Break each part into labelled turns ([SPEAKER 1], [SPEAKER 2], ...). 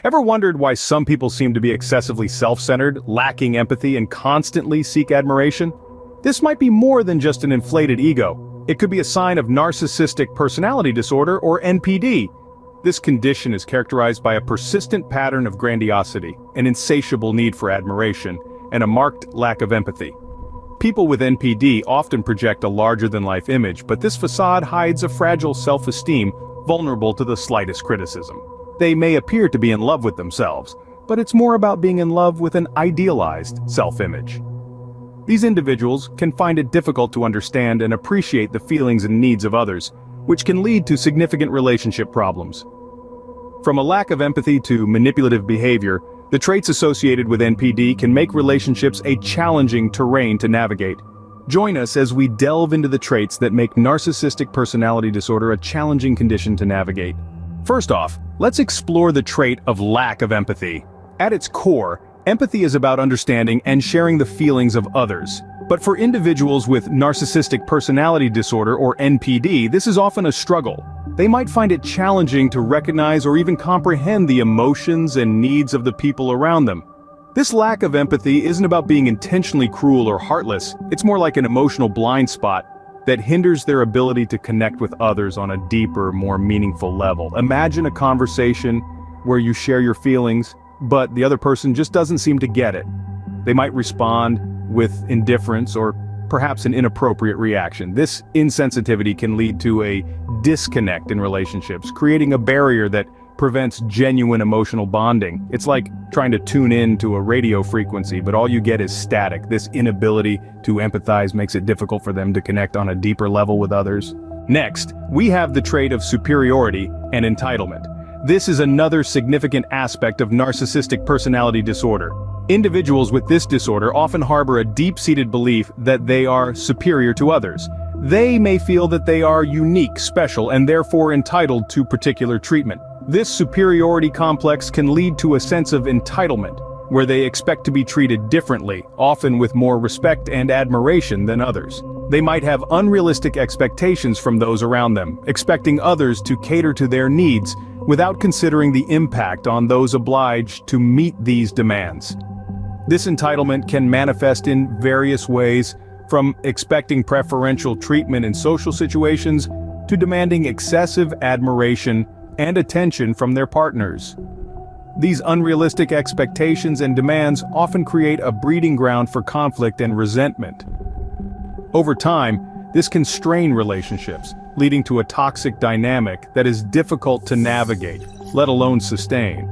[SPEAKER 1] Ever wondered why some people seem to be excessively self-centered, lacking empathy, and constantly seek admiration? This might be more than just an inflated ego. It could be a sign of narcissistic personality disorder, or NPD. This condition is characterized by a persistent pattern of grandiosity, an insatiable need for admiration, and a marked lack of empathy. People with NPD often project a larger-than-life image, but this facade hides a fragile self-esteem vulnerable to the slightest criticism. They may appear to be in love with themselves, but it's more about being in love with an idealized self-image. These individuals can find it difficult to understand and appreciate the feelings and needs of others, which can lead to significant relationship problems. From a lack of empathy to manipulative behavior, the traits associated with NPD can make relationships a challenging terrain to navigate. Join us as we delve into the traits that make narcissistic personality disorder a challenging condition to navigate. First off, let's explore the trait of lack of empathy. At its core, empathy is about understanding and sharing the feelings of others. But for individuals with narcissistic personality disorder, or NPD, this is often a struggle. They might find it challenging to recognize or even comprehend the emotions and needs of the people around them. This lack of empathy isn't about being intentionally cruel or heartless. It's more like an emotional blind spot that hinders their ability to connect with others on a deeper, more meaningful level. Imagine a conversation where you share your feelings, but the other person just doesn't seem to get it. They might respond with indifference or perhaps an inappropriate reaction. This insensitivity can lead to a disconnect in relationships, creating a barrier that prevents genuine emotional bonding. It's like trying to tune in to a radio frequency, but all you get is static. This inability to empathize makes it difficult for them to connect on a deeper level with others. Next, we have the trait of superiority and entitlement. This is another significant aspect of narcissistic personality disorder. Individuals with this disorder often harbor a deep-seated belief that they are superior to others. They may feel that they are unique, special, and therefore entitled to particular treatment. This superiority complex can lead to a sense of entitlement, where they expect to be treated differently, often with more respect and admiration than others. They might have unrealistic expectations from those around them, expecting others to cater to their needs without considering the impact on those obliged to meet these demands. This entitlement can manifest in various ways, from expecting preferential treatment in social situations to demanding excessive admiration and attention from their partners. These unrealistic expectations and demands often create a breeding ground for conflict and resentment. Over time, this can strain relationships, leading to a toxic dynamic that is difficult to navigate, let alone sustain.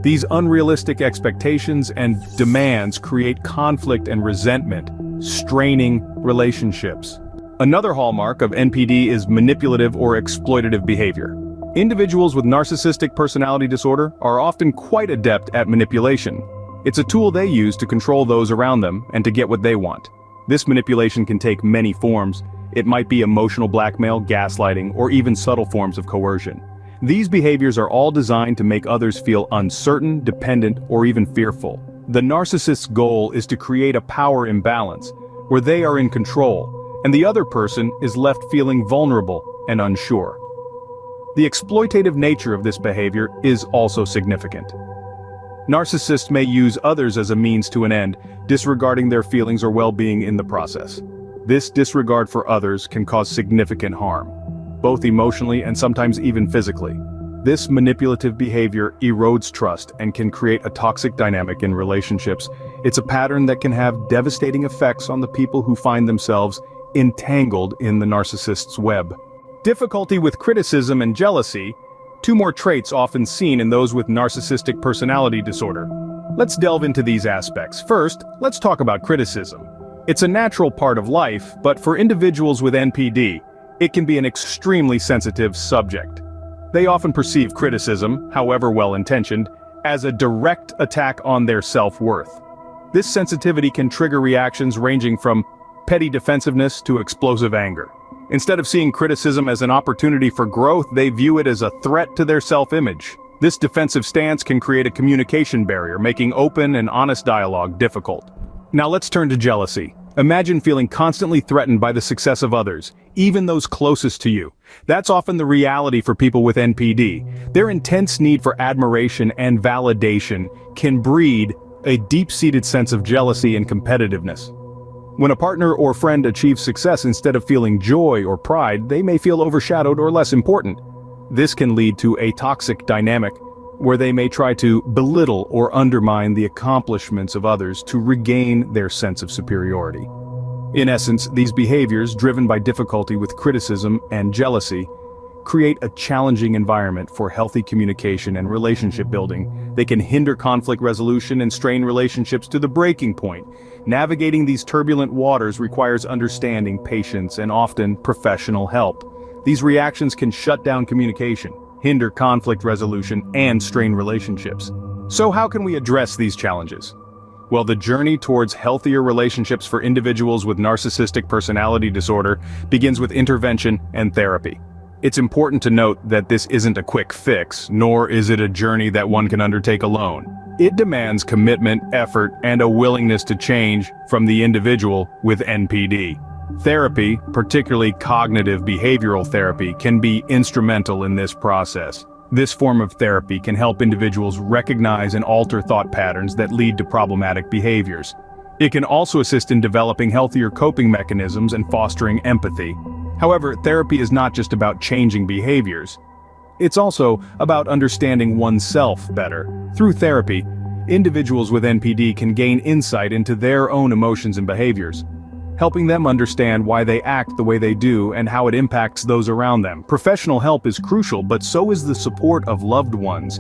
[SPEAKER 1] These unrealistic expectations and demands create conflict and resentment, straining relationships. Another hallmark of NPD is manipulative or exploitative behavior. Individuals with narcissistic personality disorder are often quite adept at manipulation. It's a tool they use to control those around them and to get what they want. This manipulation can take many forms. It might be emotional blackmail, gaslighting, or even subtle forms of coercion. These behaviors are all designed to make others feel uncertain, dependent, or even fearful. The narcissist's goal is to create a power imbalance, where they are in control, and the other person is left feeling vulnerable and unsure. The exploitative nature of this behavior is also significant. Narcissists may use others as a means to an end, disregarding their feelings or well-being in the process. This disregard for others can cause significant harm, both emotionally and sometimes even physically. This manipulative behavior erodes trust and can create a toxic dynamic in relationships. It's a pattern that can have devastating effects on the people who find themselves entangled in the narcissist's web. Difficulty with criticism and jealousy, two more traits often seen in those with narcissistic personality disorder. Let's delve into these aspects. First, let's talk about criticism. It's a natural part of life, but for individuals with NPD, it can be an extremely sensitive subject. They often perceive criticism, however well-intentioned, as a direct attack on their self-worth. This sensitivity can trigger reactions ranging from petty defensiveness to explosive anger. Instead of seeing criticism as an opportunity for growth, they view it as a threat to their self-image. This defensive stance can create a communication barrier, making open and honest dialogue difficult. Now let's turn to jealousy. Imagine feeling constantly threatened by the success of others, even those closest to you. That's often the reality for people with NPD. Their intense need for admiration and validation can breed a deep-seated sense of jealousy and competitiveness. When a partner or friend achieves success instead of feeling joy or pride, they may feel overshadowed or less important. This can lead to a toxic dynamic, where they may try to belittle or undermine the accomplishments of others to regain their sense of superiority. In essence, these behaviors, driven by difficulty with criticism and jealousy, create a challenging environment for healthy communication and relationship building. They can hinder conflict resolution and strain relationships to the breaking point. Navigating these turbulent waters requires understanding, patience, and often professional help. These reactions can shut down communication, hinder conflict resolution, and strain relationships. So how can we address these challenges? Well, the journey towards healthier relationships for individuals with narcissistic personality disorder begins with intervention and therapy. It's important to note that this isn't a quick fix, nor is it a journey that one can undertake alone. It demands commitment, effort, and a willingness to change from the individual with NPD. Therapy, particularly cognitive behavioral therapy, can be instrumental in this process. This form of therapy can help individuals recognize and alter thought patterns that lead to problematic behaviors. It can also assist in developing healthier coping mechanisms and fostering empathy. However, therapy is not just about changing behaviors. It's also about understanding oneself better. Through therapy, individuals with NPD can gain insight into their own emotions and behaviors, helping them understand why they act the way they do and how it impacts those around them. Professional help is crucial, but so is the support of loved ones.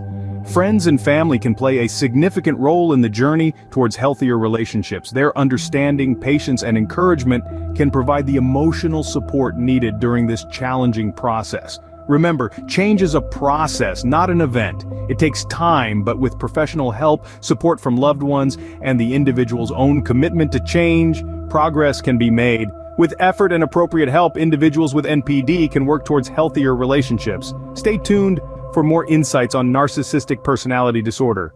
[SPEAKER 1] Friends and family can play a significant role in the journey towards healthier relationships. Their understanding, patience, and encouragement can provide the emotional support needed during this challenging process. Remember, change is a process, not an event. It takes time, but with professional help, support from loved ones, and the individual's own commitment to change, progress can be made. With effort and appropriate help, individuals with NPD can work towards healthier relationships. Stay tuned for more insights on narcissistic personality disorder.